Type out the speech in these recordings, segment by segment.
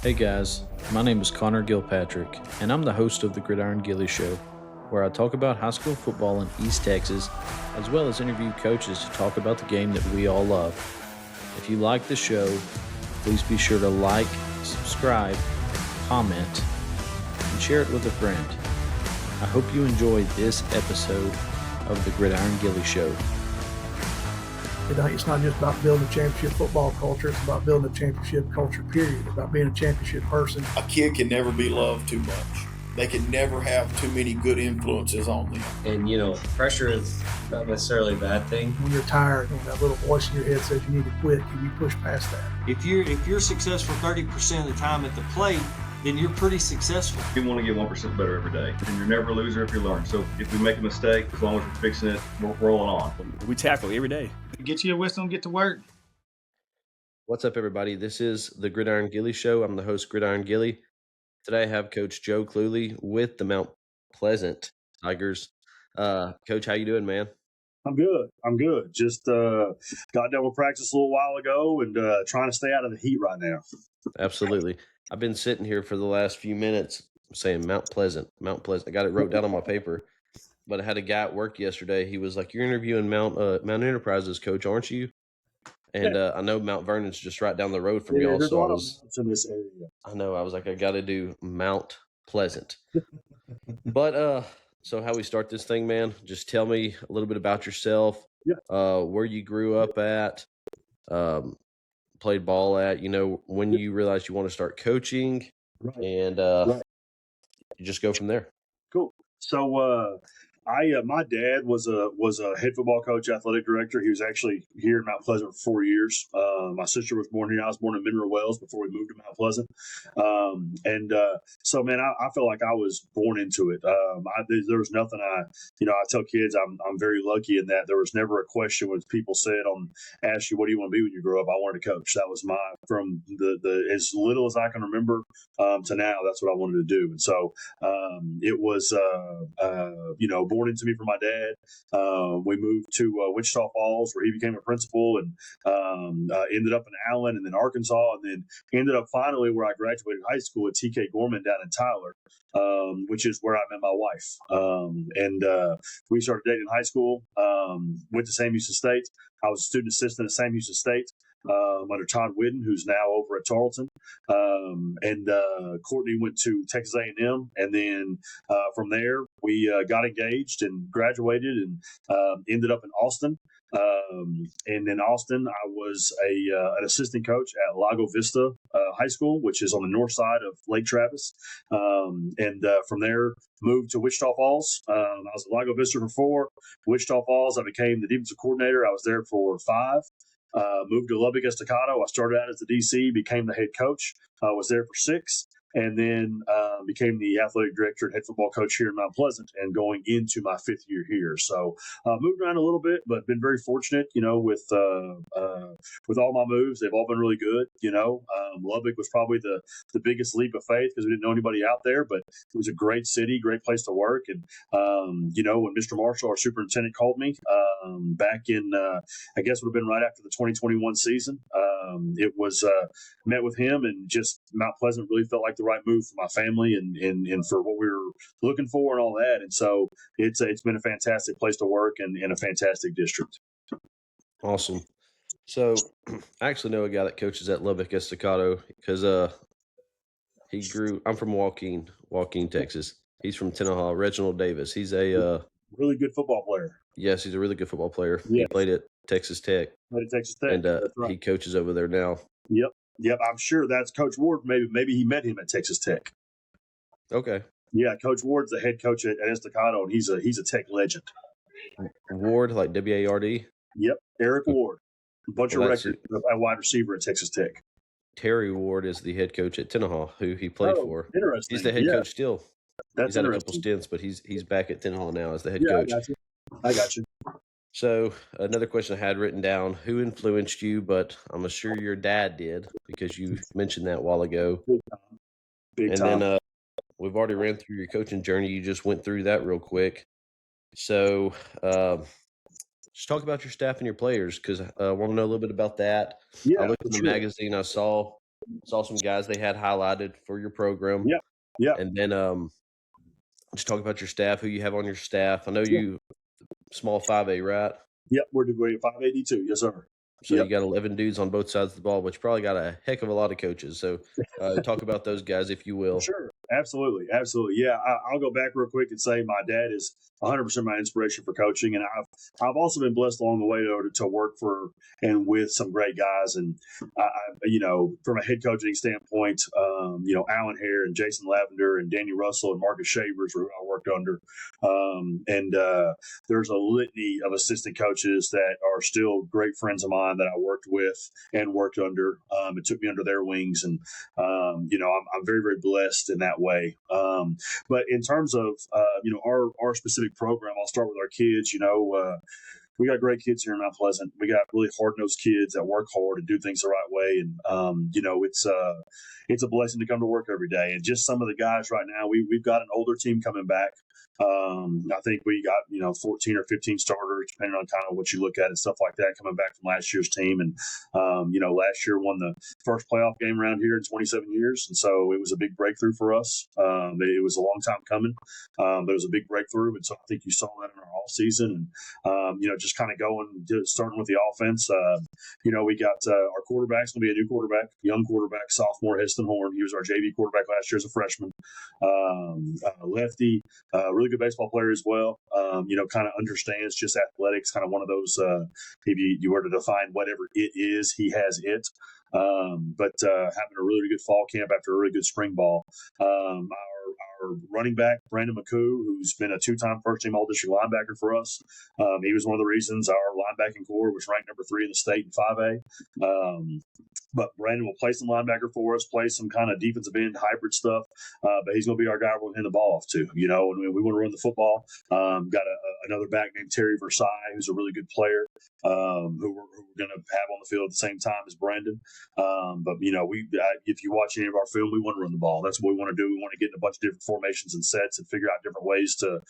Hey guys, my name is Connor Gilpatrick, and I'm the host of the Gridiron Gilly Show, where I talk about high school football in East Texas, as well as interview coaches to talk about the game that we all love. If you like the show, please be sure to like, subscribe, comment, and share it with a friend. I hope you enjoy this episode of the Gridiron Gilly Show. It's not just about building a championship football culture. It's about building a championship culture, period. About being a championship person. A kid can never be loved too much. They can never have too many good influences on them. And, pressure is not necessarily a bad thing. When you're tired and that little voice in your head says you need to quit, can you push past that? If you're successful 30% of the time at the plate, then you're pretty successful. You want to get 1% better every day, and you're never a loser if you learn. So if we make a mistake, as long as we're fixing it, we're rolling on. We tackle every day. Get you a whistle and get to work. What's up, everybody? This is the Gridiron Gilly Show. I'm the host, Gridiron Gilly. Today I have Coach Joe Cluley with the Mount Pleasant Tigers. Coach, how you doing, man? I'm good. Just got done with practice a little while ago and trying to stay out of the heat right now. Absolutely. I've been sitting here for the last few minutes saying Mount Pleasant. I got it wrote down on my paper, but I had a guy at work yesterday. He was like, "You're interviewing Mount Enterprises, Coach, aren't you?" And I know Mount Vernon's just right down the road from y'all. There's a So lot of mountains in this area. I know. I was like, I got to do Mount Pleasant. But so how we start this thing, man? Just tell me a little bit about yourself. Yeah. Where you grew up at, played ball at. When you realized you want to start coaching, Right. and you just go from there. Cool. So my dad was a head football coach, athletic director. He was actually here in Mount Pleasant for 4 years. My sister was born here. I was born in Mineral Wells before we moved to Mount Pleasant. So man, I feel like I was born into it. There was nothing I tell kids I'm very lucky in that there was never a question when people asked you, what do you want to be when you grow up? I wanted to coach. That was from the as little as I can remember to now. That's what I wanted to do. And so it was born into me from my dad. We moved to Wichita Falls, where he became a principal, and ended up in Allen and then Arkansas, and then ended up finally where I graduated high school at TK Gorman down in Tyler, which is where I met my wife. We started dating in high school, went to Sam Houston State. I was a student assistant at Sam Houston State under Todd Whidden, who's now over at Tarleton. Courtney went to Texas A&M, and then from there we got engaged and graduated and ended up in Austin. And in Austin, I was an assistant coach at Lago Vista High School, which is on the north side of Lake Travis. From there, moved to Wichita Falls. I was at Lago Vista for 4. Wichita Falls, I became the defensive coordinator. I was there for 5. Moved to Lubbock Estacado. I started out as the DC, became the head coach. I was there for 6, and then became the athletic director and head football coach here in Mount Pleasant, and going into my 5th year here. So moved around a little bit, but been very fortunate, with all my moves. They've all been really good. Lubbock was probably the biggest leap of faith because we didn't know anybody out there, but it was a great city, great place to work. And, when Mr. Marshall, our superintendent, called me back in, I guess would have been right after the 2021 season, it was met with him, and just Mount Pleasant really felt like the right move for my family and for what we were looking for and all that. And so it's been a fantastic place to work and a fantastic district. Awesome. So I actually know a guy that coaches at Lubbock Estacado because I'm from Joaquin, Texas. He's from Tenaha, Reginald Davis. He's a really good football player. Yes, he's a really good football player. Yes. He played at Texas Tech. And right. He coaches over there now. Yep. I'm sure that's Coach Ward. Maybe he met him at Texas Tech. Okay. Yeah, Coach Ward's the head coach at Estacado, and he's a Tech legend. Ward, like WARD? Yep, Eric Ward. A bunch of records at wide receiver at Texas Tech. Terry Ward is the head coach at Tenaha, who he played for. Interesting. He's the head coach still. That's he's had a interesting. couple stints, but he's back at Tenaha now as the head coach. I got you. So another question I had written down: who influenced you? But I'm sure your dad did, because you mentioned that a while ago. Big time. Then we've already ran through your coaching journey. You just went through that real quick. So just talk about your staff and your players, because I want to know a little bit about that. Yeah, I looked in the magazine. I saw Saw some guys they had highlighted for your program. Yeah. Yeah. And then just talk about your staff, who you have on your staff. I know Yeah. you small 5A, right? Yep. We're 582. Yes, sir. So Yep. you got 11 dudes on both sides of the ball, which probably got a heck of a lot of coaches. So talk about those guys, if you will. Sure. Absolutely. Absolutely. Yeah. I'll go back real quick and say my dad is 100% my inspiration for coaching. And I've also been blessed along the way to work for and with some great guys. And, from a head coaching standpoint, Alan Hare and Jason Lavender and Danny Russell and Marcus Shavers were who I worked under. There's a litany of assistant coaches that are still great friends of mine that I worked with and worked under. It took me under their wings. And, I'm very, very blessed in that way. But in terms of, our specific program, I'll start with our kids. We got great kids here in Mount Pleasant. We got really hard-nosed kids that work hard and do things the right way. And, it's a blessing to come to work every day. And just some of the guys right now, we've got an older team coming back. I think we got, 14 or 15 starters, depending on kind of what you look at and stuff like that, coming back from last year's team. And, last year won the first playoff game around here in 27 years. And so it was a big breakthrough for us. It was a long time coming, but it was a big breakthrough. And so I think you saw that in our off season. And, just kind of starting with the offense. We got our quarterback's going to be a new quarterback, young quarterback, sophomore, Heston Horn. He was our JV quarterback last year as a freshman. Lefty, really good baseball player as well. Kind of understands just athletics, kind of one of those, if you were to define whatever it is, he has it. But having a really good fall camp after a really good spring ball. Our running back, Brandon McCoo, who's been a two-time first-team All-District linebacker for us. He was one of the reasons our linebacking core was ranked number 3 in the state in 5A. But Brandon will play some linebacker for us, play some kind of defensive end hybrid stuff. But he's going to be our guy we're going to hand the ball off to. And we want to run the football. Got another back named Terry Versailles, who's a really good player, who we're going to have on the field at the same time as Brandon. But if you watch any of our film, we want to run the ball. That's what we want to do. We want to get in a bunch of different formations and sets and figure out different ways to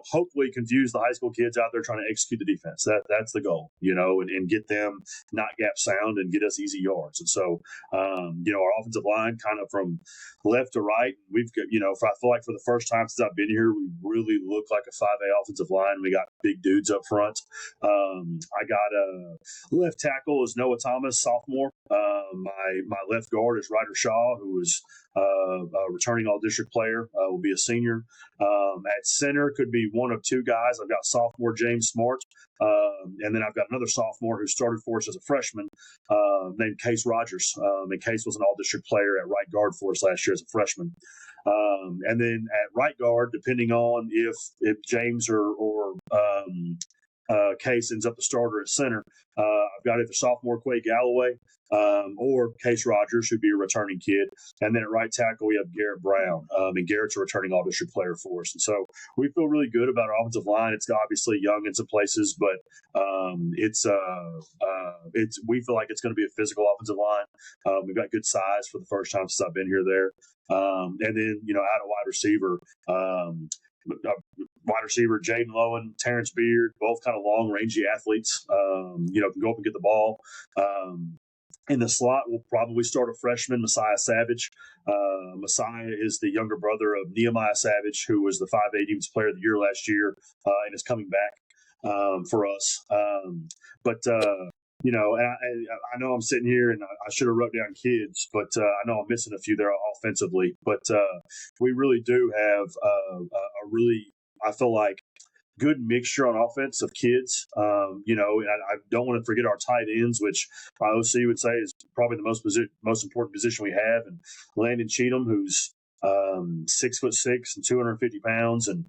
hopefully confuse the high school kids out there trying to execute the defense. That's the goal, and get them not gap sound and get us easy yards. And so, our offensive line kind of from left to right, we've got, I feel like for the first time since I've been here, we really look like a 5A offensive line. We got big dudes up front. I got a left tackle is Noah Thomas, sophomore. My left guard is Ryder Shaw, who is a returning all-district player, will be a senior. At center could be one of two guys. I've got sophomore James Smart, and then I've got another sophomore who started for us as a freshman named Case Rogers. And Case was an all-district player at right guard for us last year as a freshman. And then at right guard, depending on if James or Case ends up the starter at center, I've got either sophomore Quay Galloway or Case Rogers, who'd be a returning kid. And then at right tackle, we have Garrett Brown. And Garrett's a returning all-district player for us. And so we feel really good about our offensive line. It's obviously young in some places, but we feel like it's going to be a physical offensive line. We've got good size for the first time since I've been here there. And then, out of wide receiver, Jaden Lowen, Terrence Beard, both kind of long, rangy athletes, can go up and get the ball. In the slot, we'll probably start a freshman, Messiah Savage. Messiah is the younger brother of Nehemiah Savage, who was the 5A Defensive Player of the Year last year and is coming back for us. And I know I'm sitting here and I should have wrote down kids, but I know I'm missing a few there offensively. But we really do have a really, I feel like, good mixture on offense of kids. And I don't want to forget our tight ends, which my OC would say is probably the most important position we have. And Landon Cheatham, who's 6'6" and 250 pounds, and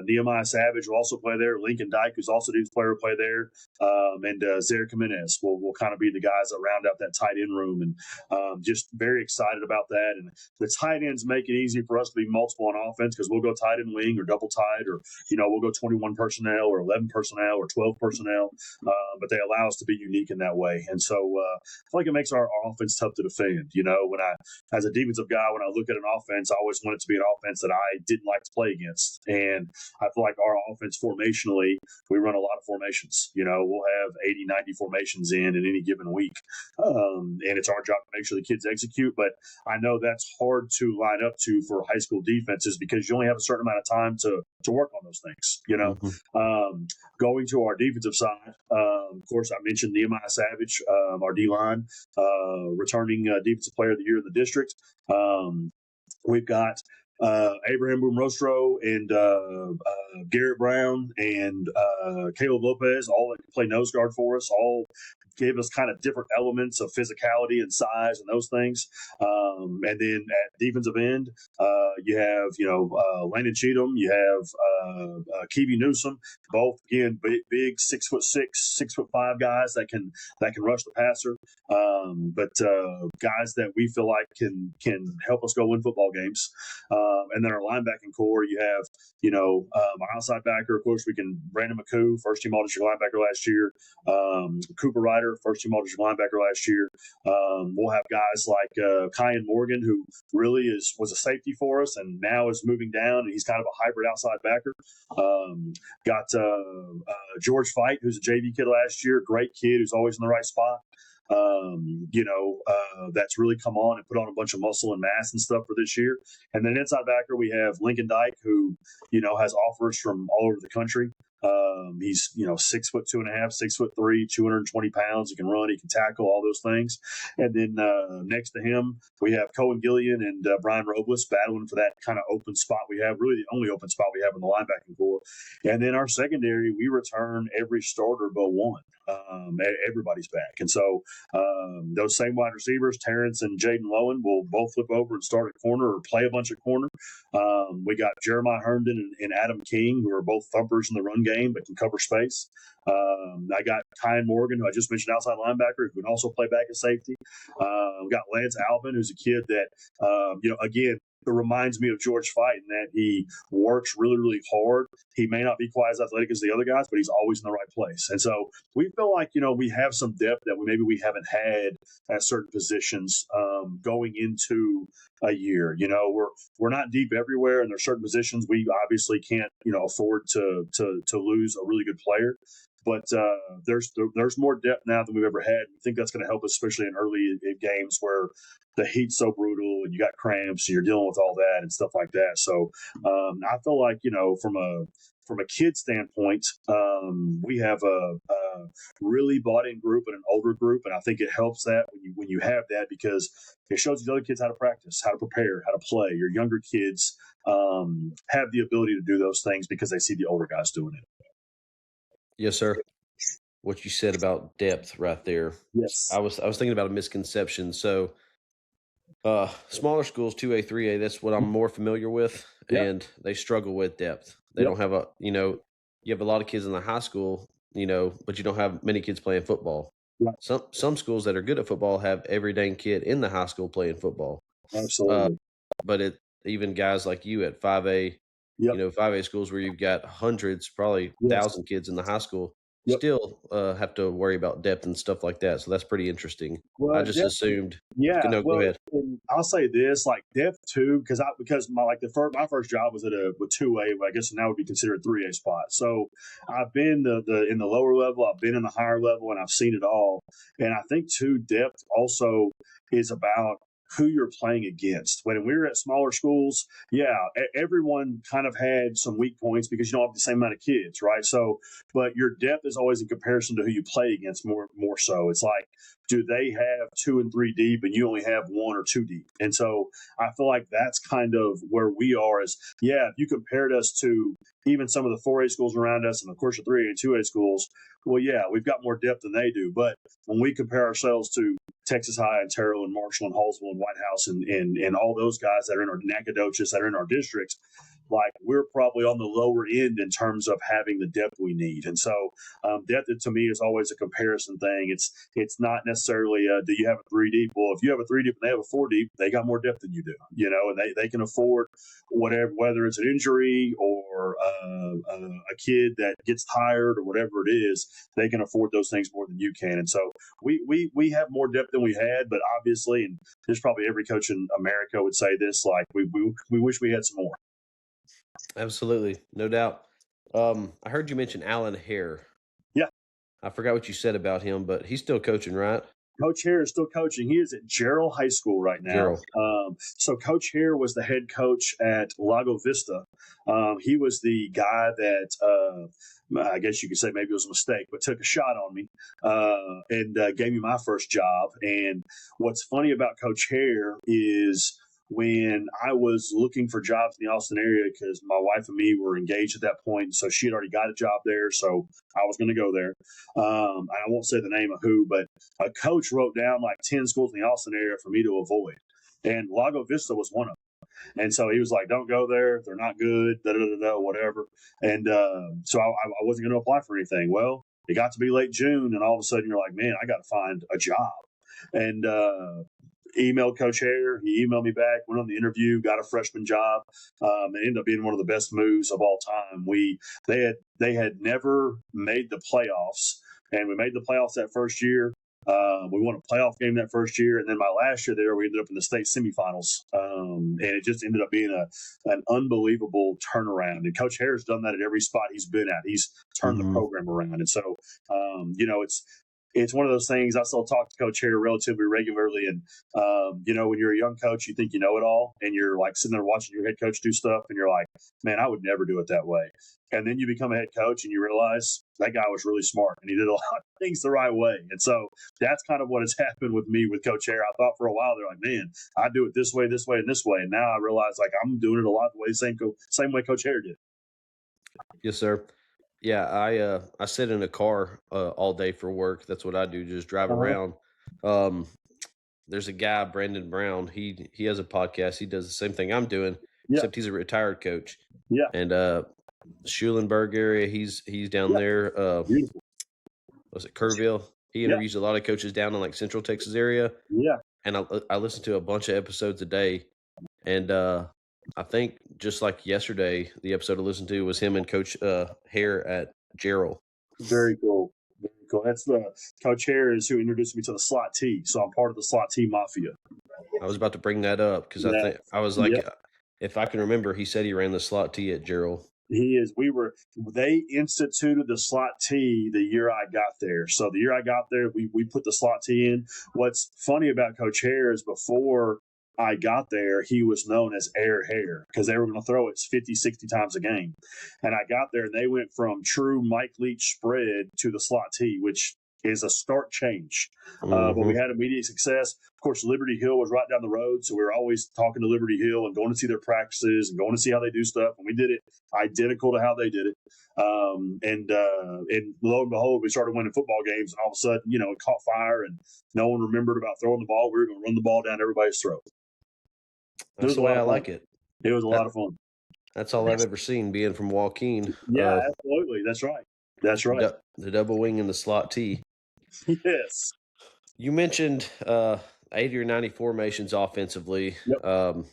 Nehemiah Savage will also play there. Lincoln Dyke, who's also a defensive player, will play there, and Zaire Jimenez will kind of be the guys that round out that tight end room, and just very excited about that. And the tight ends make it easy for us to be multiple on offense because we'll go tight end wing or double tight, or we'll go 21 personnel or 11 personnel or 12 personnel, but they allow us to be unique in that way. And so I feel like it makes our offense tough to defend. When as a defensive guy, when I look at an offense, offense, I always wanted to be an offense that I didn't like to play against. And I feel like our offense formationally, we run a lot of formations. We'll have 80, 90 formations in any given week. And it's our job to make sure the kids execute. But I know that's hard to line up to for high school defenses because you only have a certain amount of time to work on those things. Going to our defensive side, of course, I mentioned Nehemiah Savage, our D line, returning defensive player of the year in the district. We've got Abraham Boomrostro and Garrett Brown and Caleb Lopez, all that play nose guard for us, all gave us kind of different elements of physicality and size and those things. And then at defensive end, you have, Landon Cheatham, you have Keevy Newsom, both again big 6'6", 6'5" guys that can rush the passer. But guys that we feel like can help us go win football games. And then our linebacking core, you have, our outside backer, of course, Brandon McCoo, first team all-district linebacker last year. Cooper Ryder, first team all-district linebacker last year. We'll have guys like Kyan Morgan, who really was a safety for us and now is moving down, and he's kind of a hybrid outside backer. Got George Fight, who's a JV kid last year, great kid who's always in the right spot. That's really come on and put on a bunch of muscle and mass and stuff for this year. And then inside backer, we have Lincoln Dyke, who, has offers from all over the country. He's 6'2.5", 6'3", 220 pounds. He can run, he can tackle, all those things. And then next to him, we have Cohen Gillian and Brian Robles battling for that kind of open spot we have, really the only open spot we have in the linebacking core. And then our secondary, we return every starter but one. Everybody's back. And so those same wide receivers, Terrence and Jaden Lowen, will both flip over and start at corner or play a bunch of corner. We got Jeremiah Herndon and Adam King, who are both thumpers in the run game but can cover space. I got Kyan Morgan, who I just mentioned, outside linebacker, who can also play back at safety. We got Lance Alvin, who's a kid that, again, it reminds me of George Fight in that he works really, really hard. He may not be quite as athletic as the other guys, but he's always in the right place. And so we feel like, we have some depth that maybe we haven't had at certain positions going into a year. We're not deep everywhere, and there's certain positions we obviously can't, afford to lose a really good player. But there's more depth now than we've ever had. I think that's going to help us, especially in early games where the heat's so brutal and you got cramps and you're dealing with all that and stuff like that. So I feel like, from a kid standpoint, we have a really bought-in group and an older group, and I think it helps that when you have that, because it shows the other kids how to practice, how to prepare, how to play. Your younger kids have the ability to do those things because they see the older guys doing it. Yes, sir. What you said about depth right there. Yes. I was thinking about a misconception. So smaller schools, 2A, 3A, that's what I'm more familiar with, Yep. and they struggle with depth. They Yep. don't have you have a lot of kids in the high school, but you don't have many kids playing football. Right. Some schools that are good at football have every dang kid in the high school playing football. Absolutely. But even guys like you at 5A, Yep. 5A schools where you've got hundreds, probably Yes. 1,000 kids in the high school, Yep. still have to worry about depth and stuff like that. So that's pretty interesting. Well, I just assumed. Yeah. No, go ahead. And I'll say this, like depth too, because my first job was with 2A, I guess now would be considered 3A spot. So I've been in the lower level, I've been in the higher level, and I've seen it all. And I think too, depth also is about who you're playing against. When we were at smaller schools, everyone kind of had some weak points because you don't have the same amount of kids, right? So, but your depth is always in comparison to who you play against more so. It's like, do they have 2 and 3 deep and you only have 1 or 2 deep? And so I feel like that's kind of where we are if you compared us to even some of the 4A schools around us and of course the 3A and 2A schools, well, we've got more depth than they do. But when we compare ourselves to Texas High and Terrell and Marshall and Hallsville and White House and all those guys that are in our Nacogdoches, that are in our districts, like we're probably on the lower end in terms of having the depth we need. And so depth to me is always a comparison thing. It's not necessarily do you have a 3 deep? Well, if you have a 3 deep and they have a 4 deep, they got more depth than you do, and they can afford whatever, whether it's an injury or a kid that gets tired or whatever it is, they can afford those things more than you can. And so we have more depth than we had, but obviously, and there's probably every coach in America would say this, like we wish we had some more. Absolutely, no doubt. I heard you mention Alan Hare. Yeah. I forgot what you said about him, but he's still coaching, right? Coach Hare is still coaching. He is at Gerald High School right now. So Coach Hare was the head coach at Lago Vista. He was the guy that I guess you could say maybe it was a mistake, but took a shot on me and gave me my first job. And what's funny about Coach Hare is when I was looking for jobs in the Austin area, because my wife and me were engaged at that point, so she had already got a job there, so I was going to go there. I won't say the name of who, but a coach wrote down like 10 schools in the Austin area for me to avoid, and Lago Vista was one of them. And so he was like, "Don't go there; they're not good." Whatever. And so I wasn't going to apply for anything. Well, it got to be late June, and all of a sudden you're like, "Man, I got to find a job." And emailed Coach Hare. He emailed me back, went on the interview, got a freshman job. It ended up being one of the best moves of all time. They had never made the playoffs, and we made the playoffs that first year. We won a playoff game that first year, and then my last year there, we ended up in the state semifinals, and it just ended up being an unbelievable turnaround. And Coach Hare's done that at every spot he's been at. He's turned the program around, and so it's one of those things. I still talk to Coach Hare relatively regularly, and when you're a young coach, you think you know it all, and you're like sitting there watching your head coach do stuff, and you're like, "Man, I would never do it that way." And then you become a head coach, and you realize that guy was really smart, and he did a lot of things the right way. And so that's kind of what has happened with me with Coach Hare. I thought for a while they're like, "Man, I do it this way, and this way," and now I realize like I'm doing it a lot the way same way Coach Hare did. Yes, sir. Yeah, I sit in a car all day for work. That's what I do, just drive around. Um, there's a guy, Brandon Brown. He has a podcast. He does the same thing I'm doing, except he's a retired coach. Yeah. And Schulenburg area, he's down there. Was it Kerrville? He interviews a lot of coaches down in like Central Texas area. Yeah. And I listen to a bunch of episodes a day, and I think just like yesterday, the episode I listened to was him and Coach Hare at Gerald. Very cool. Very cool. That's the Coach Hare is who introduced me to the slot T. So I'm part of the slot T mafia. I was about to bring that up because I was like, if I can remember, he said he ran the slot T at Gerald. He is. They instituted the slot T the year I got there. So the year I got there, we put the slot T in. What's funny about Coach Hare is before I got there, he was known as Air Hare because they were going to throw it 50, 60 times a game. And I got there and they went from true Mike Leach spread to the slot T, which is a stark change. But we had immediate success. Of course, Liberty Hill was right down the road. So we were always talking to Liberty Hill and going to see their practices and going to see how they do stuff. And we did it identical to how they did it. And lo and behold, we started winning football games. And all of a sudden, it caught fire and no one remembered about throwing the ball. We were going to run the ball down everybody's throat. That's the way I like it. It was a lot of fun. That's all I've ever seen, being from Joaquin. Yeah, absolutely. That's right. That's right. The double wing and the slot T. Yes. You mentioned 80 or 90 formations offensively. Yep.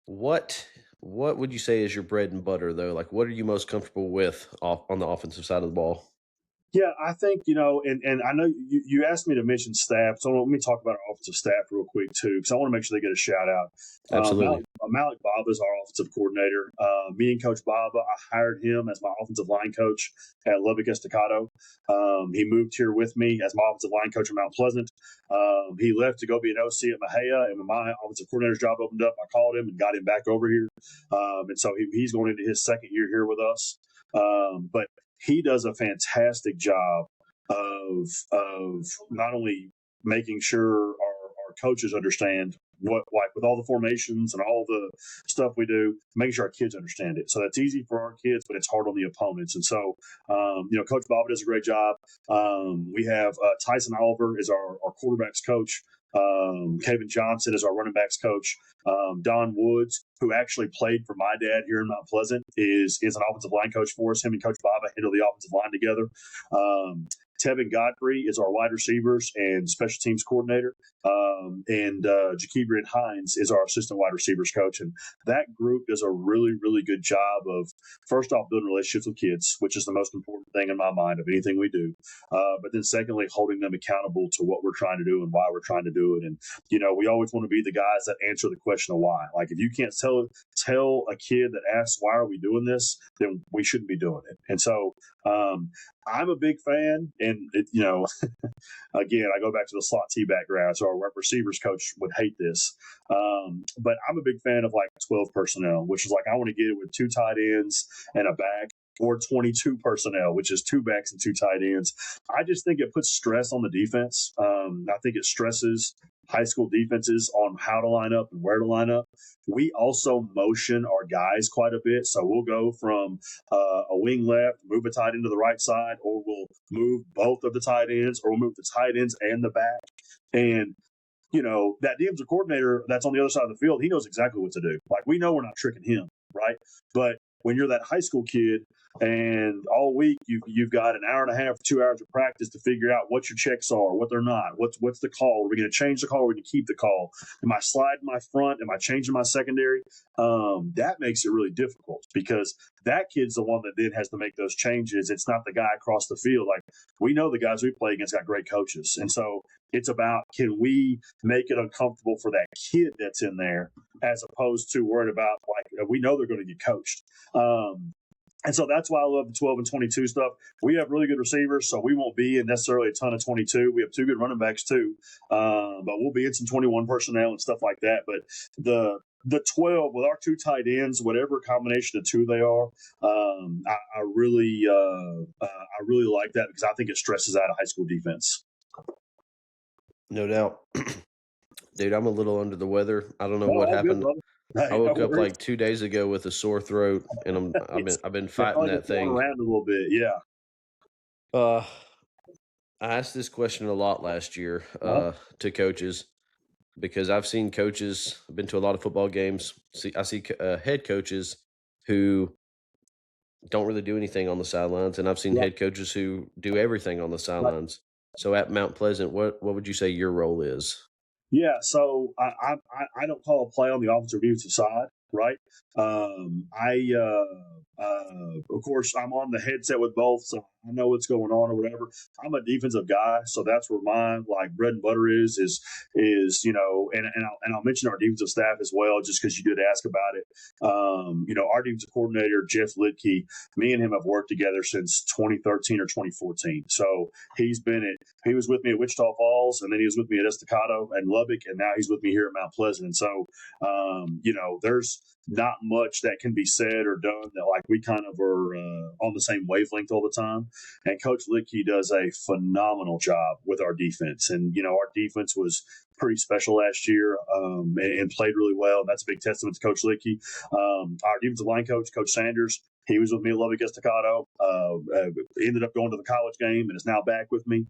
What would you say is your bread and butter, though? Like, what are you most comfortable with on the offensive side of the ball? Yeah, I think, and I know you asked me to mention staff, so let me talk about our offensive staff real quick, too, because I want to make sure they get a shout-out. Absolutely. Malik Baba is our offensive coordinator. Me and Coach Baba, I hired him as my offensive line coach at Lubbock Estacado. He moved here with me as my offensive line coach at Mount Pleasant. He left to go be an OC at Mahia, and when my offensive coordinator's job opened up, I called him and got him back over here. And so he's going into his second year here with us. But he does a fantastic job of not only making sure our coaches understand what, like with all the formations and all the stuff we do, making sure our kids understand it. So that's easy for our kids, but it's hard on the opponents. And so, Coach Bob does a great job. We have Tyson Oliver is our quarterbacks coach. Kevin Johnson is our running backs coach. Don Woods, who actually played for my dad here in Mount Pleasant, is an offensive line coach for us. Him and Coach Baba handle the offensive line together. Tevin Godfrey is our wide receivers and special teams coordinator. And Jakeebrian Hines is our assistant wide receivers coach. And that group does a really, really good job of, first off, building relationships with kids, which is the most important thing in my mind of anything we do. But then secondly, holding them accountable to what we're trying to do and why we're trying to do it. And, we always want to be the guys that answer the question of why. Like, if you can't tell a kid that asks, why are we doing this, then we shouldn't be doing it. And so I'm a big fan. And, again, I go back to the slot T background. So our receivers coach would hate this. But I'm a big fan of like 12 personnel, which is like, I want to get it with 2 tight ends and a back, or 22 personnel, which is 2 backs and 2 tight ends. I just think it puts stress on the defense. I think it stresses high school defenses on how to line up and where to line up. We also motion our guys quite a bit. So we'll go from a wing left, move a tight end to the right side, or we'll move both of the tight ends, or we'll move the tight ends and the back. And that defensive coordinator that's on the other side of the field, he knows exactly what to do. Like, we know we're not tricking him, right? But when you're that high school kid and all week you've got an hour and a half, 2 hours of practice to figure out what your checks are, what they're not, what's the call? Are we going to change the call? Are we going to keep the call? Am I sliding my front? Am I changing my secondary? That makes it really difficult, because that kid's the one that then has to make those changes. It's not the guy across the field. Like, we know the guys we play against got great coaches. And so it's about, can we make it uncomfortable for that kid that's in there, as opposed to worried about, like, we know they're going to get coached. And so that's why I love the 12 and 22 stuff. We have really good receivers, so we won't be in necessarily a ton of 22. We have 2 good running backs too, but we'll be in some 21 personnel and stuff like that. But the 12 with our 2 tight ends, whatever combination of 2 they are, I really like that, because I think it stresses out a high school defense. No doubt. Dude, I'm a little under the weather. I don't know what all good, happened. brother. Hey, I woke no up worries. like 2 days ago with a sore throat, and I've been fighting that thing. Around a little bit, yeah. I asked this question a lot last year to coaches, because I've seen coaches, I've been to a lot of football games. I see head coaches who don't really do anything on the sidelines, and I've seen head coaches who do everything on the sidelines. So at Mount Pleasant, what would you say your role is? Yeah, so I don't call a play on the offensive defensive side, right? Of course, I'm on the headset with both, so I know what's going on or whatever. I'm a defensive guy, so that's where my bread and butter is and I'll mention our defensive staff as well, just because you did ask about it. Our defensive coordinator, Jeff Litke, me and him have worked together since 2013 or 2014. So he was with me at Wichita Falls, and then he was with me at Estacado and Lubbock, and now he's with me here at Mount Pleasant. And so, there's not much that can be said or done that, like, we kind of are on the same wavelength all the time. And Coach Litke does a phenomenal job with our defense. And, our defense was pretty special last year and played really well. And that's a big testament to Coach Litke. Our defensive line coach, Coach Sanders, he was with me at Lubbock Estacado, ended up going to the college game and is now back with me.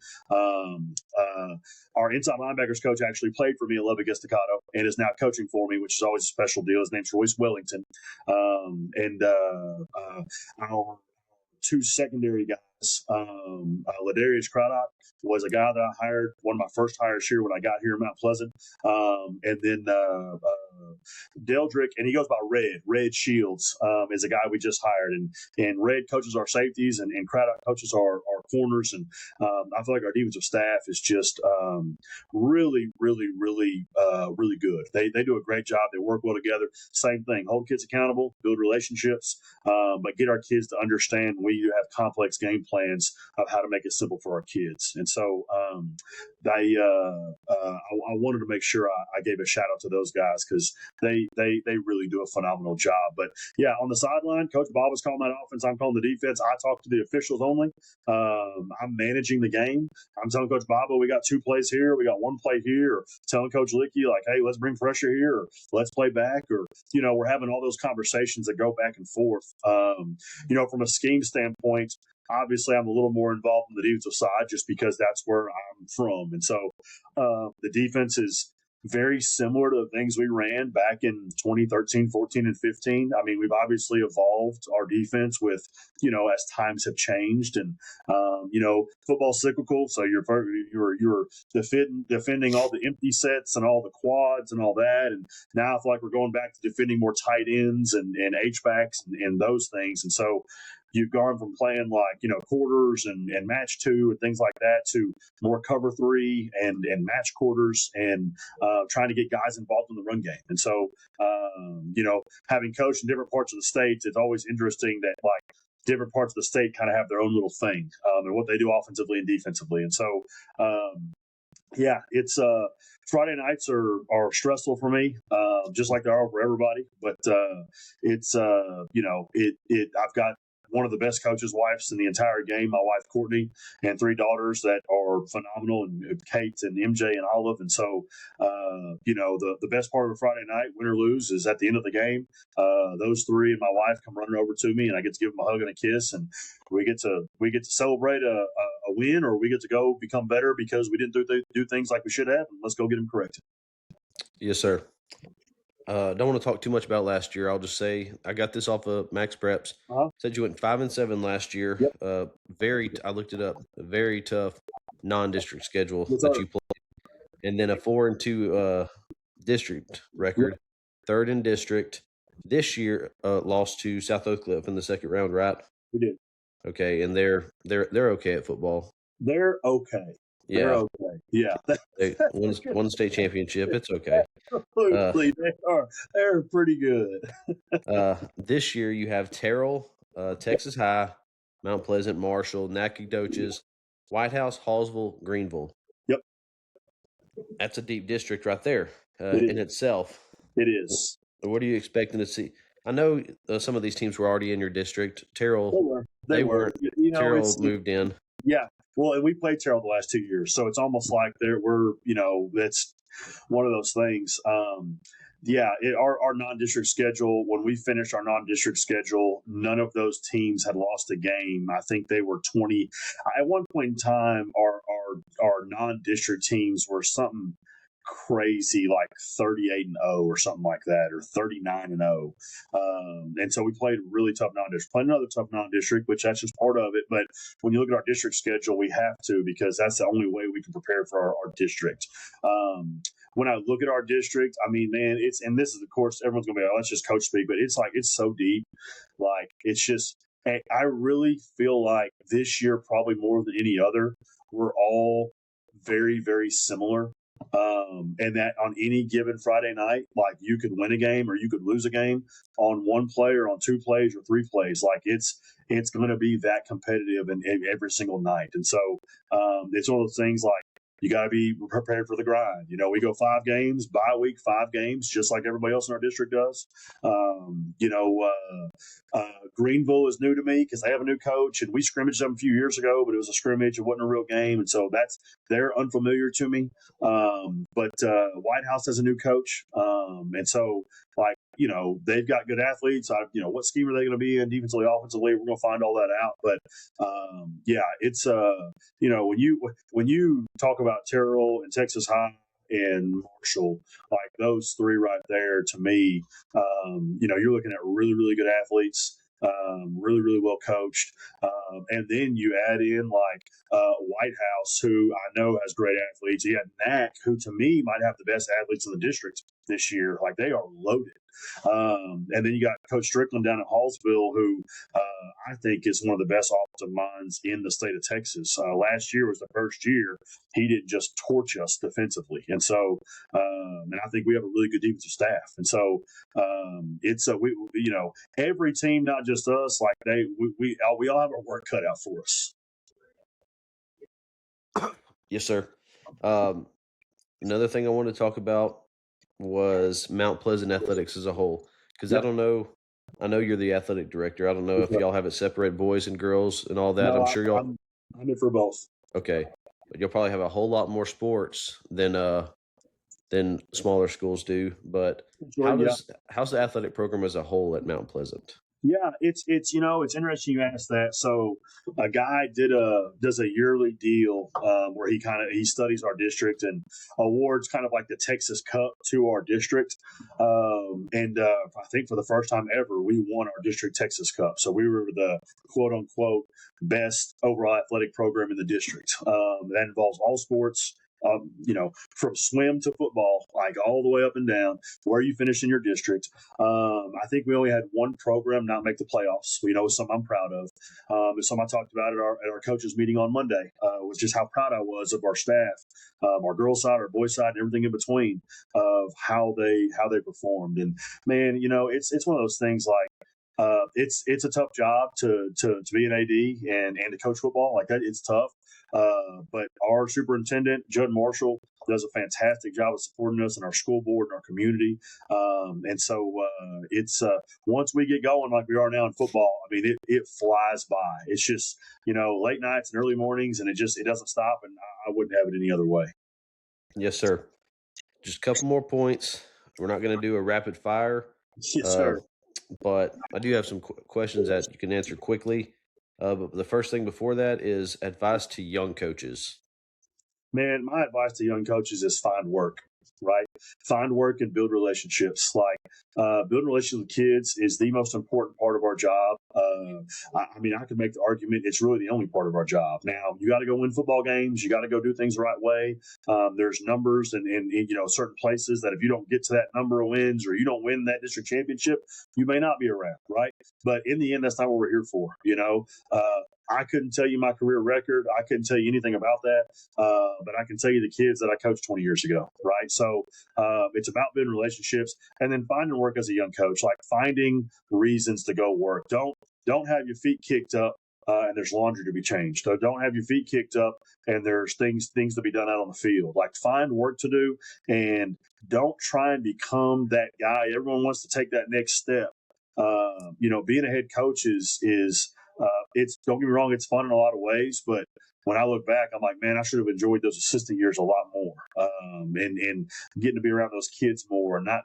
Our inside linebackers coach actually played for me at Lubbock Estacado and is now coaching for me, which is always a special deal. His name's Royce Wellington. Our 2 secondary guys, Ladarius Craddock was a guy that I hired, one of my first hires here when I got here in Mount Pleasant. And then Deldrick, and he goes by Red Shields, is a guy we just hired. And Red coaches our safeties, and Craddock coaches our corners. And I feel like our defensive staff is just really, really, really, really good. They do a great job. They work well together. Same thing, hold kids accountable, build relationships, but get our kids to understand we do have complex game plans of how to make it simple for our kids. And so I wanted to make sure I gave a shout out to those guys, because they really do a phenomenal job. But yeah, on the sideline, Coach Bob is calling that offense. I'm calling the defense. I talk to the officials only. I'm managing the game. I'm telling Coach Bob, we got 2 plays here, we got 1 play here, or telling Coach Licky, like, hey, let's bring pressure here, or let's play back, or we're having all those conversations that go back and forth. From a scheme standpoint, obviously I'm a little more involved in the defensive side just because that's where I'm from. And so the defense is very similar to the things we ran back in 2013, 14, and 15. I mean, we've obviously evolved our defense with, as times have changed, and football's cyclical. So you're defending all the empty sets and all the quads and all that, and now I feel like we're going back to defending more tight ends and H backs and those things. And so you've gone from playing quarters and match two and things like that to more cover three and match quarters and trying to get guys involved in the run game. And so, having coached in different parts of the state, it's always interesting that different parts of the state kind of have their own little thing and what they do offensively and defensively. And so, it's Friday nights are stressful for me, just like they are for everybody. But I've got one of the best coaches' wives in the entire game, my wife Courtney, and 3 daughters that are phenomenal, and Kate and MJ and Olive. And so, the best part of a Friday night, win or lose, is at the end of the game. Those 3 and my wife come running over to me, and I get to give them a hug and a kiss, and we get to celebrate a win, or we get to go become better because we didn't do things like we should have, and let's go get them corrected. Yes, sir. Don't want to talk too much about last year. I'll just say I got this off of Max Preps. Said you went 5-7 last year. Yep. I looked it up. A very tough non-district schedule Yes, that sir. you played, and then a 4-2 district record, Yep. third in district. This year, lost to South Oak Cliff in the second round, right? We did. Okay, and they're okay at football. They're okay. Yeah, They're okay. Yeah. they won the state championship. It's okay. Absolutely. They're pretty good. This year you have Terrell, Texas High, Mount Pleasant, Marshall, Nacogdoches, White House, Hallsville, Greenville. Yep. That's a deep district right there It in itself. It is. What are you expecting to see? I know some of these teams were already in your district. Terrell, They were. Terrell moved in. Yeah. Well, and we played Terrell the last 2 years, so it's almost like that's one of those things. Our non-district schedule, when we finished our non-district schedule, none of those teams had lost a game. I think they were 20. At one point in time, our non-district teams were something crazy like 38-0 or something like that, or 39-0. And so we played really tough non-district. Played another tough non-district, which that's just part of it. But when you look at our district schedule, we have to, because that's the only way we can prepare for our district. When I look at our district, I mean, man, and this is, of course, everyone's going to be like, oh, that's just coach speak, but it's so deep. It's just, I really feel like this year, probably more than any other, we're all very, very similar. And that on any given Friday night, you could win a game or you could lose a game on one play or on 2 plays or 3 plays. It's going to be that competitive in every single night. And so it's one of those things you got to be prepared for the grind. We go 5 games, bye week, 5 games, just like everybody else in our district does. Greenville is new to me because they have a new coach, and we scrimmaged them a few years ago, but it was a scrimmage. It wasn't a real game. And so they're unfamiliar to me. But White House has a new coach. And so they've got good athletes. What scheme are they going to be in defensively, offensively? We're going to find all that out. But it's when you talk about Terrell and Texas High and Marshall, those 3 right there, to me, you're looking at really, really good athletes. Really, really well coached. And then you add in White House, who I know has great athletes. You had Knack, who to me might have the best athletes in the district this year. They are loaded. And then you got Coach Strickland down at Hallsville, who I think is one of the best offensive minds in the state of Texas. Last year was the first year he didn't just torch us defensively. And so, and I think we have a really good defensive staff. And so it's every team, not just us, we all have our work cut out for us. Yes, sir. Another thing I wanted to talk about was Mount Pleasant athletics as a whole, because Yep. I know you're the athletic director. I don't know if y'all have it separate, boys and girls and all that. No, I'm sure y'all. I'm in for both. Okay, but you'll probably have a whole lot more sports than smaller schools do. But how's the athletic program as a whole at Mount Pleasant? Yeah, it's it's interesting you asked that. So a guy does a yearly deal where he studies our district and awards kind of like the Texas Cup to our district. And I think for the first time ever, we won our district Texas Cup. So we were the quote unquote best overall athletic program in the district. That involves all sports. From swim to football, like all the way up and down, where you finish in your district. I think we only had one program not make the playoffs. Something I'm proud of. It's something I talked about at our coaches meeting on Monday. Was just how proud I was of our staff, our girls side, our boys side, and everything in between of how they performed. And man, it's one of those things like. It's a tough job to be an AD and to coach football like that. It's tough, but our superintendent Judd Marshall does a fantastic job of supporting us in our school board and our community. And so it's once we get going like we are now in football, I mean it flies by. It's just late nights and early mornings, and it doesn't stop. And I wouldn't have it any other way. Yes, sir. Just a couple more points. We're not going to do a rapid fire. Yes, sir. But I do have some questions that you can answer quickly. But the first thing before that is advice to young coaches. Man, my advice to young coaches is find work, right? Find work and build relationships. Like building relationships with kids is the most important part of our job. I could make the argument it's really the only part of our job. Now, you got to go win football games. You got to go do things the right way. There's numbers and certain places that if you don't get to that number of wins or you don't win that district championship, you may not be around, right? But in the end, that's not what we're here for. I couldn't tell you my career record. I couldn't tell you anything about that. But I can tell you the kids that I coached 20 years ago, right? So it's about building relationships and then finding work as a young coach, like finding reasons to go work. Don't have your feet kicked up and there's laundry to be changed. So don't have your feet kicked up and there's things to be done out on the field. Like find work to do and don't try and become that guy. Everyone wants to take that next step. Being a head coach is it's, don't get me wrong, it's fun in a lot of ways, but when I look back, I'm like, man, I should have enjoyed those assistant years a lot more, and getting to be around those kids more, and not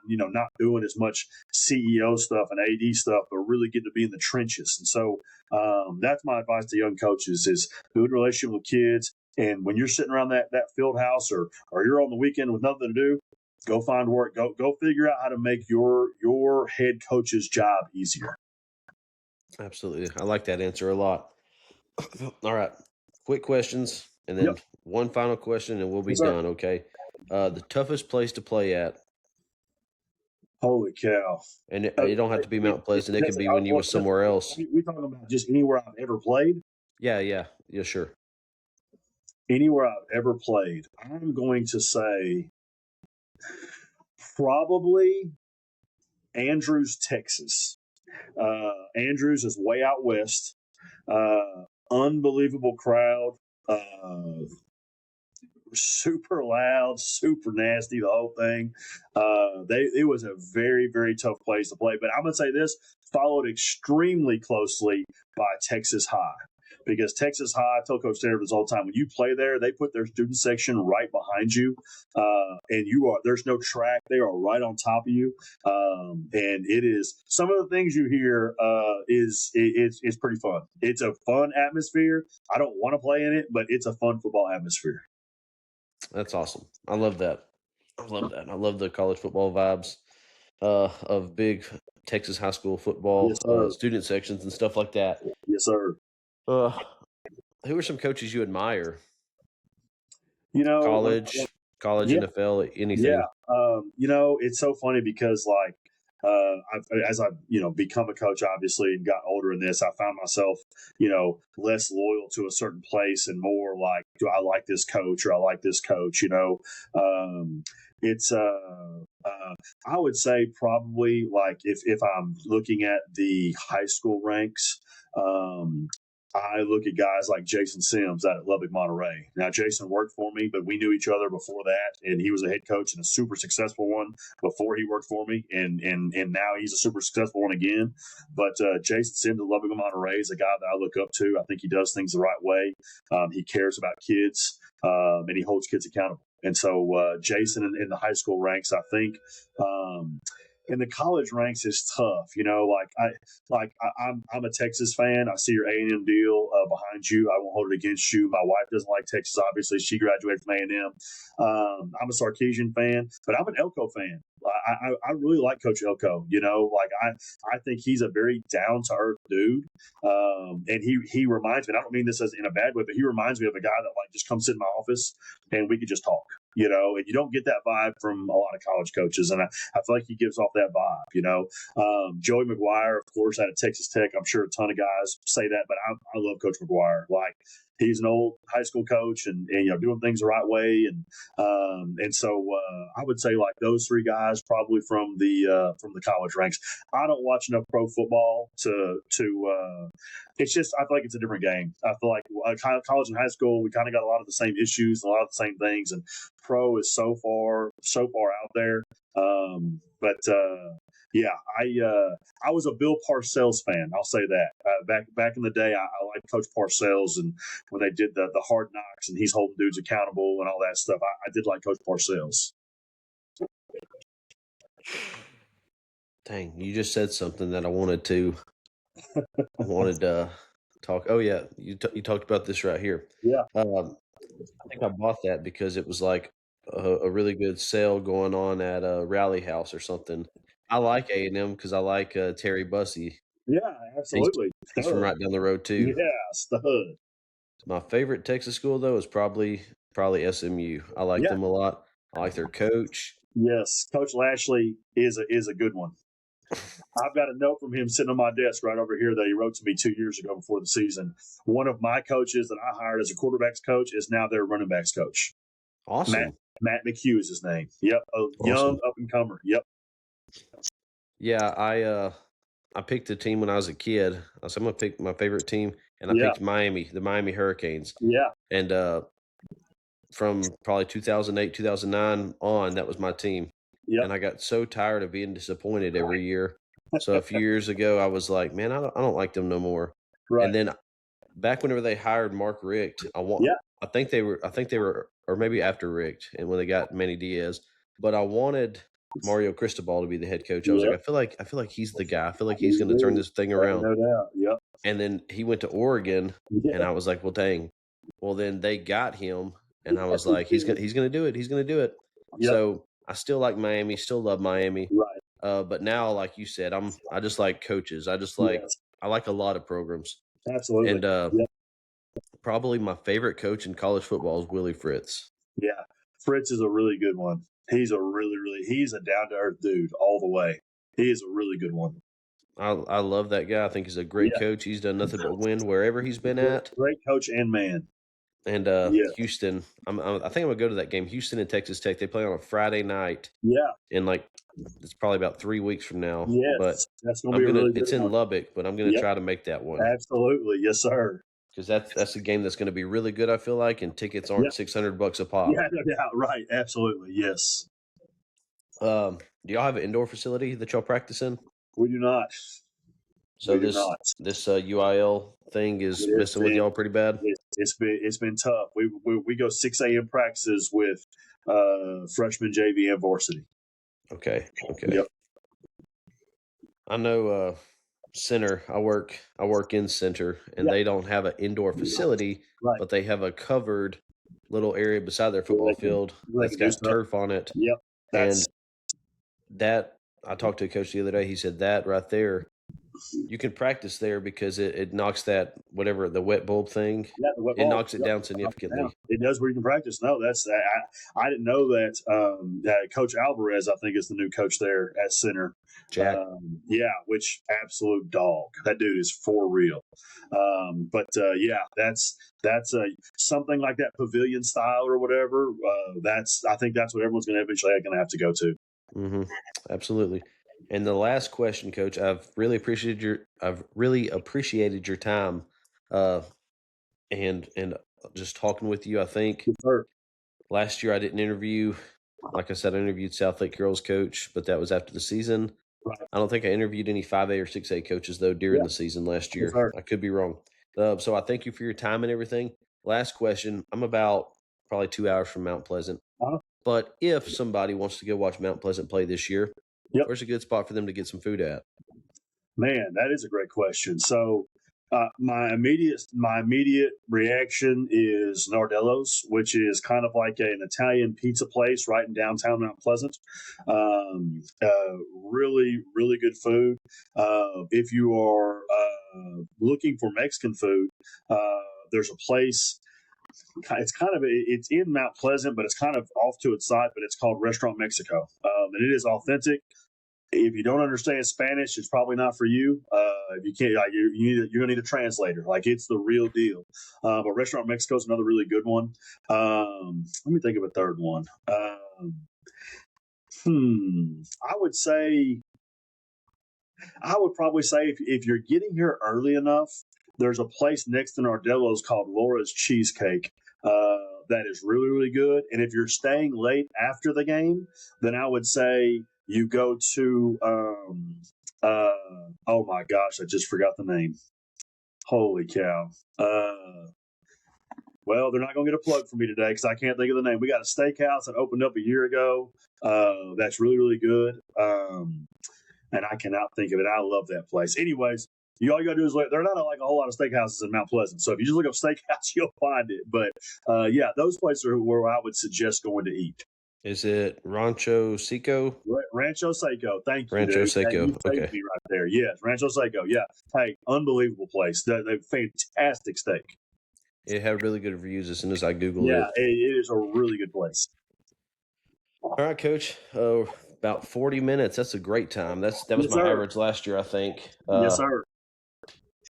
doing as much CEO stuff and AD stuff, but really getting to be in the trenches. And so that's my advice to young coaches: is build a relationship with kids. And when you're sitting around that field house, or you're on the weekend with nothing to do, go find work. Go figure out how to make your head coach's job easier. Absolutely. I like that answer a lot. All right. Quick questions and then one final question and we'll be done, okay? The toughest place to play at. Holy cow. And it don't have to be Mount Pleasant. It could be when you were somewhere else. We talking about just anywhere I've ever played? Yeah, sure. Anywhere I've ever played. I'm going to say probably Andrews, Texas. Andrews is way out west. Unbelievable crowd. Super loud, super nasty, the whole thing. It was a very, very tough place to play. But I'm going to say this, followed extremely closely by Texas High. Because Texas High, I tell Coach Sanders all the time, when you play there, they put their student section right behind you, and there's no track; they are right on top of you, and it is some of the things you hear is pretty fun. It's a fun atmosphere. I don't want to play in it, but it's a fun football atmosphere. That's awesome. I love that. I love the college football vibes of big Texas high school football, student sections and stuff like that. Yes, sir. Who are some coaches you admire? College, NFL, anything. Yeah. It's so funny because as I've become a coach, obviously, and got older in this, I found myself, less loyal to a certain place and more like, do I like this coach or I like this coach? It's I would say probably like if I'm looking at the high school ranks, I look at guys like Jason Sims out at Lubbock, Monterey. Now, Jason worked for me, but we knew each other before that, and he was a head coach and a super successful one before he worked for me, and now he's a super successful one again. But Jason Sims at Lubbock, Monterey is a guy that I look up to. I think he does things the right way. He cares about kids, and he holds kids accountable. And so Jason in the high school ranks, I think in the college ranks is tough. I'm a Texas fan. I see your A&M deal behind you. I won't hold it against you. My wife doesn't like Texas. Obviously, she graduated from A&M. I'm a Sarkisian fan, but I'm an Elko fan. I really like Coach Elko. I think he's a very down to earth dude, and he reminds me. And I don't mean this as in a bad way, but he reminds me of a guy that just come sit in my office and we could just talk. And you don't get that vibe from a lot of college coaches, and I feel like he gives off that vibe. Joey McGuire, of course, out of Texas Tech. I'm sure a ton of guys say that, but I love Coach McGuire. He's an old high school coach, and doing things the right way, and so I would say those three guys probably from the college ranks. I don't watch enough pro football to. It's just I feel like it's a different game. I feel like college and high school we kind of got a lot of the same issues, and a lot of the same things, and pro is so far out there. Yeah, I was a Bill Parcells fan. I'll say that. Back in the day, I liked Coach Parcells, and when they did the Hard Knocks, and he's holding dudes accountable and all that stuff, I did like Coach Parcells. Dang, you just said something that I wanted to talk. Oh yeah, you talked about this right here. Yeah. I think I bought that because it was a really good sale going on at a Rally House or something. I like A&M because I like Terry Bussey. Yeah, absolutely. He's from right down the road too. Yeah, stud. My favorite Texas school though is probably SMU. I like them a lot. I like their coach. Yes, Coach Lashley is a good one. I've got a note from him sitting on my desk right over here that he wrote to me 2 years ago before the season. One of my coaches that I hired as a quarterbacks coach is now their running backs coach. Awesome. Matt McHugh is his name. Yep, young up and comer. Yep. Yeah, I picked a team when I was a kid. I said I'm gonna pick my favorite team, and I picked Miami, the Miami Hurricanes. Yeah. And from probably 2008, 2009 on, that was my team. Yep. And I got so tired of being disappointed every year. So a few years ago, I was like, man, I don't like them no more. Right. And then back whenever they hired Mark Richt, I think they were, or maybe after Richt, and when they got Manny Diaz, but I wanted Mario Cristobal to be the head coach. I was like, I feel like he's the guy. I feel like he's going to turn this thing around. No doubt. Yep. And then he went to Oregon, and I was like, well, dang. Well, then they got him, and I was like, he's gonna do it. He's gonna do it. Yep. So I still like Miami, still love Miami. Right. But now, like you said, I just like coaches. I just like I like a lot of programs. Absolutely. And probably my favorite coach in college football is Willie Fritz. Yeah, Fritz is a really good one. He's a he's a down to earth dude all the way. He is a really good one. I love that guy. I think he's a great coach. He's done nothing but win wherever he's been at. Great coach and man. And Houston, I think I'm gonna go to that game. Houston and Texas Tech. They play on a Friday night. Yeah. In it's probably about 3 weeks from now. Yes, but that's gonna be a really good it's in one. Lubbock, but I'm gonna try to make that one. Absolutely, yes, sir. Because that's a game that's going to be really good. I feel like, and tickets aren't $600 a pop. Yeah, no doubt. Right, absolutely, yes. Do y'all have an indoor facility that y'all practice in? We do not. So this UIL thing is messing with y'all pretty bad. It's been tough. We go 6 a.m. practices with freshman JV and varsity. Okay. Yep. I know center. I work in center, and they don't have an indoor facility, but they have a covered little area beside their football field that's got turf on it. Yep. And that I talked to a coach the other day. He said that right there, you can practice there because it knocks that whatever the wet bulb thing. Yeah, the wet bulb. It knocks it down significantly. It does where you can practice. No, that's I didn't know that. Coach Alvarez, I think, is the new coach there at center. Jack. Which absolute dog. That dude is for real. That's something like that pavilion style or whatever. I think that's what everyone's going to eventually have to go to. Mm-hmm. Absolutely. And the last question, Coach, I've really appreciated your time, and just talking with you. I think last year I didn't interview. Like I said, I interviewed Southlake Girls coach, but that was after the season. Right. I don't think I interviewed any 5A or 6A coaches though during the season last year. Yes, I could be wrong. So I thank you for your time and everything. Last question. I'm about probably 2 hours from Mount Pleasant. Uh-huh. But if somebody wants to go watch Mount Pleasant play this year, Yep. Where's a good spot for them to get some food at? Man, that is a great question. So, my immediate reaction is Nardello's, which is kind of like an Italian pizza place right in downtown Mount Pleasant. Really, really good food. If you are looking for Mexican food, there's a place. It's in Mount Pleasant, but it's kind of off to its side. But it's called Restaurant Mexico, and it is authentic. If you don't understand Spanish, it's probably not for you. If you can't, you're gonna need a translator. Like, it's the real deal. But Restaurant Mexico is another really good one. Let me think of a third one. I would probably say if you're getting here early enough, there's a place next to Nardello's called Laura's Cheesecake. That is really, really good. And if you're staying late after the game, then I would say you go to, oh my gosh, I just forgot the name. Holy cow. Well, they're not going to get a plug for me today because I can't think of the name. We got a steakhouse that opened up a year ago. That's really, really good. And I cannot think of it. I love that place. Anyways, all you got to do is there are not like a whole lot of steakhouses in Mount Pleasant. So if you just look up steakhouse, you'll find it. But yeah, those places are where I would suggest going to eat. Is it Rancho Seco? Rancho Seco. Thank you. Rancho dude. Seco. Hey, you saved Okay. me right there. Yes, Rancho Seco. Yeah. Hey, unbelievable place. They're fantastic steak. It had really good reviews as soon as I Googled Yeah, it. it is a really good place. All right, Coach. About 40 minutes. That's a great time. That was Yes, my sir. average last year, I think. Yes, sir.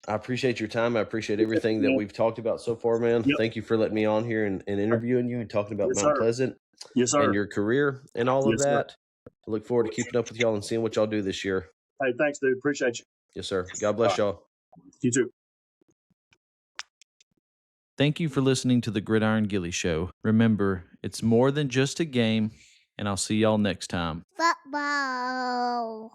I appreciate your time. I appreciate everything that we've talked about so far, man. Yep. Thank you for letting me on here and interviewing you and talking about Yes, Mount sir. Pleasant Yes, sir. and your career and all of Yes, sir. that. I look forward to keeping up with y'all and seeing what y'all do this year. Hey, thanks, dude. Appreciate you. Yes, sir. God bless y'all. You too. Thank you for listening to the Gridiron Gilly Show. Remember, it's more than just a game, and I'll see y'all next time. Football.